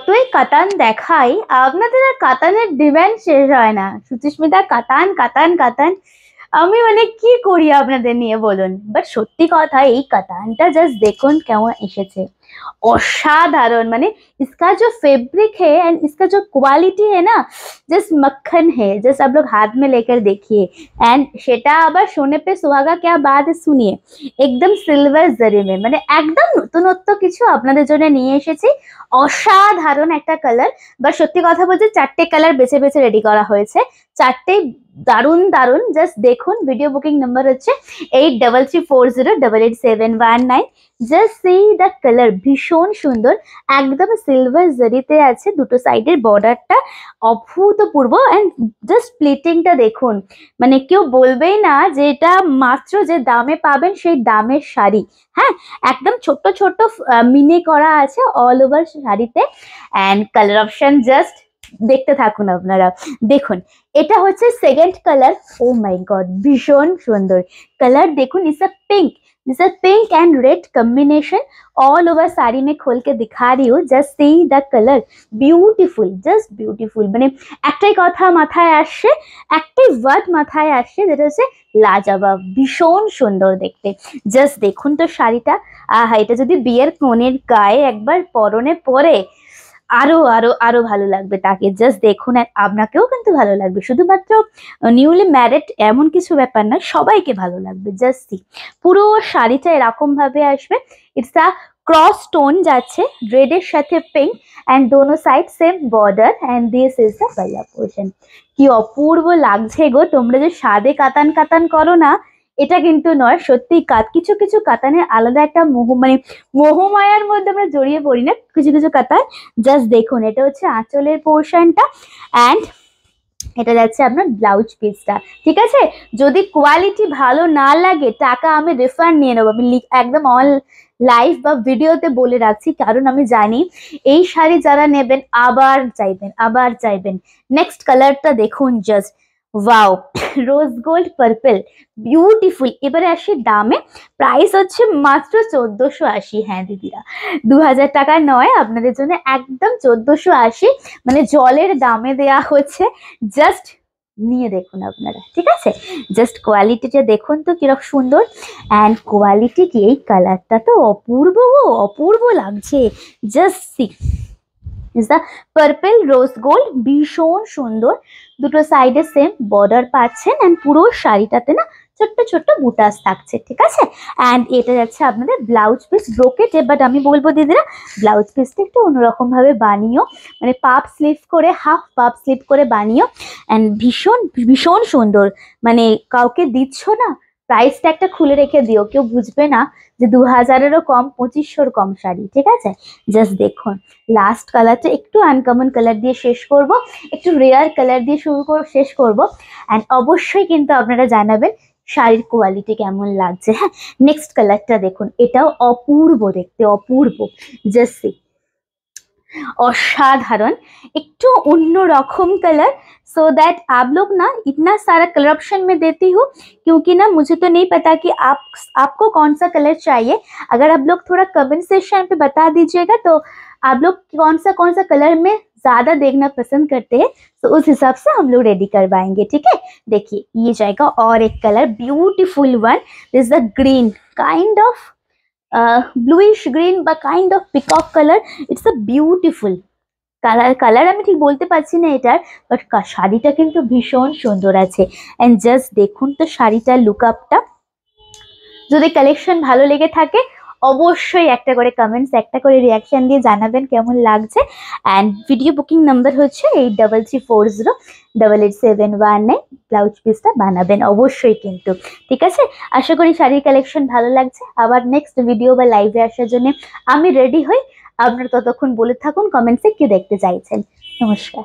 যতই কাতান দেখাই আপনাদের আর কাতানের ডিমান্ড শেষ হয় না। সুচিস্মিতা কাতান কাতান কাতান, আমি মানে কি করি আপনাদের নিয়ে বলুন। বাট সত্যি কথা, এই কাতানটা জাস্ট দেখুন কেমন এসেছে, असाधारण। माने इसका जो फैब्रिक है एंड इसका जो क्वालिटी है ना, जस्ट मक्खन है। जस्ट आप लोग हाथ में लेकर देखिए एंड সেটা আবার সোনে पे सुहागा क्या बात है सुनिए, একদম সিলভার জরি में, মানে একদম নতুনত্ব কিছু আপনাদের জন্য নিয়ে এসেছি। অসাধারণ একটা কালার। বা সত্যি কথা বলতে চারটে কালার বেছে বেছে রেডি করা হয়েছে, চারটেই দারুণ দারুণ। জাস্ট দেখুন, ভিডিও বুকিং নাম্বার হচ্ছে 8334088719। জাস্ট সেই দ্য কালার, ভীষণ সুন্দর, একদম সিলভার জরিতে আছে, দুটো সাইডের বর্ডারটা অভূতপূর্ব। অ্যান্ড জাস্ট প্লিটিংটা দেখুন, মানে কেউ বলবেই না যে এটা মাত্র যে দামে পাবেন সেই দামের শাড়ি। হ্যাঁ, একদম ছোট্ট ছোট্ট মিনে করা আছে অল ওভার শাড়িতে। অ্যান্ড কালার অপশন জাস্ট দেখতে থাকুন আপনারা। দেখুন, এটা হচ্ছে সেকেন্ড কালার। ও মাই গড, ভীষণ সুন্দর কালার। দেখুন, it's a pink, this is pink and red combination all over sari में खोल के दिखा रही हूँ। Just see the colour, beautiful, just beautiful. মানে একটাই কথা মাথায় আসছে, একটাই ওয়ার্ড মাথায় আসছে, যেটা হচ্ছে লাজবাব, ভীষণ সুন্দর দেখতে। জাস্ট দেখুন তো শাড়িটা, আহা, এটা যদি বিয়ের কনের গায়ে একবার পরনে পরে আরো আরো আরো ভালো লাগবে তাকে। জাস্ট দেখুন, আপনাকেও কিন্তু ভালো লাগবে, শুধুমাত্র নিউলি ম্যারিড এমন কিছু ব্যাপার না, সবাইকে ভালো লাগবে। জাস্ট সি, পুরো শাড়িটা এরকম ভাবে আসবে। ইটস আ ক্রস টোন যাচ্ছে, রেডের সাথে পিঙ্ক অ্যান্ড দোনো side same border and this is the পাল্লা পোর্শন। কি অপূর্ব লাগছে গো। তোমরা যে সাদে কাতান কাতান করো না, এটা কিন্তু নয়, সত্যি কিছু কিছু কাতানের আলাদা একটা মানে মোহমায়ার মধ্যে আমরা জড়িয়ে পড়ি না কিছু কিছু কাতান। জাস্ট দেখুন, এটা হচ্ছে আঁচলের পোর্শনটা অ্যান্ড এটা যাচ্ছে আপনার ব্লাউজ পিসটা। ঠিক আছে, যদি কোয়ালিটি ভালো না লাগে টাকা আমি রিফান্ড নিয়ে নেবো। আমি একদম অল লাইভ বা ভিডিওতে বলে রাখছি, কারণ আমি জানি এই শাড়ি যারা নেবেন আবার চাইবেন আবার চাইবেন। নেক্সট কালারটা দেখুন, just wow, rose gold purple, beautiful. এবারে আসি দামে, প্রাইস হচ্ছে মাত্র 1480। হ্যাঁ দিদিরা, 2000 টাকা নয়, আপনাদের জন্য একদম 1480, মানে জলের দামে দেয়া হচ্ছে। জাস্ট নিয়ে দেখুন আপনারা, ঠিক আছে। জাস্ট কোয়ালিটিটা দেখুন তো কিরকম সুন্দর। অ্যান্ড কোয়ালিটি কি, এই কালারটা তো অপূর্ব, অপূর্ব লাগছে। Just see, is the purple rose gold, ভীষণ সুন্দর। দুটো সাইডে সেম বর্ডার পাচ্ছেন অ্যান্ড পুরো শাড়িটাতে না ছোট্ট ছোট্ট বুটাস থাকছে, ঠিক আছে। অ্যান্ড এটা যাচ্ছে আপনাদের ব্লাউজ পিস ব্রোকেটে। বাট আমি বলবো দিদিরা, ব্লাউজ পিসটা একটু অন্যরকম ভাবে বানিও, মানে পাপ স্লিভ করে, হাফ পাপ স্লিভ করে বানিও। অ্যান্ড ভীষণ ভীষণ সুন্দর, মানে কাউকে দিচ্ছ না, প্রাইস ট্যাগটা খুলে রেখে দিও, কেউ বুঝবে না যে 2000-এরও কম, 2500-র কম শাড়ি, ঠিক আছে। জাস্ট দেখুন, লাস্ট কালারটা একটু আনকমন কালার দিয়ে শেষ করব, একটু রেয়ার কালার দিয়ে শেষ করব। অ্যান্ড অবশ্যই কিন্তু আপনারা জানাবেন শাড়ির কোয়ালিটি কেমন লাগছে। হ্যাঁ, নেক্সট কালারটা দেখুন, এটাও অপূর্ব দেখতে, অপূর্ব। জাস্ট সি, असाधारण, একটু অন্য রকম कलर। सो दैट आप लोग ना इतना सारा कलर ऑप्शन में देती हूँ, क्योंकि ना मुझे तो नहीं पता कि आपको कौन सा कलर चाहिए। अगर आप लोग थोड़ा कमेंट सेक्शन पे बता दीजिएगा तो आप लोग कौन सा कलर में ज्यादा देखना पसंद करते हैं, तो उस हिसाब से हम लोग रेडी करवाएंगे, ठीक है। देखिए, ये जाएगा और एक colour, beautiful one, this is the green, kind of bluish green বা kind of peacock colour. It's a beautiful colour. Colour আমি ঠিক বলতে পারছি না এটার, বাট শাড়িটা কিন্তু ভীষণ সুন্দর আছে। অ্যান্ড জাস্ট দেখুন তো শাড়িটার লুক আপটা। যদি কালেকশন ভালো লেগে থাকে অবশ্যই একটা করে কমেন্টস, একটা করে রিয়াকশন দিয়ে জানাবেন কেমন লাগছে। অ্যান্ড ভিডিও বুকিং নাম্বার হচ্ছে 8334088719। ব্লাউজ পিসটা বানাবেন অবশ্যই কিন্তু, ঠিক আছে। আশা করি শাড়ির কালেকশন ভালো লাগছে। আবার নেক্সট ভিডিও বা লাইভে আসার জন্য আমি রেডি হই। আপনারা ততক্ষণ বলে থাকুন কমেন্টসে কি দেখতে চাইছেন। নমস্কার।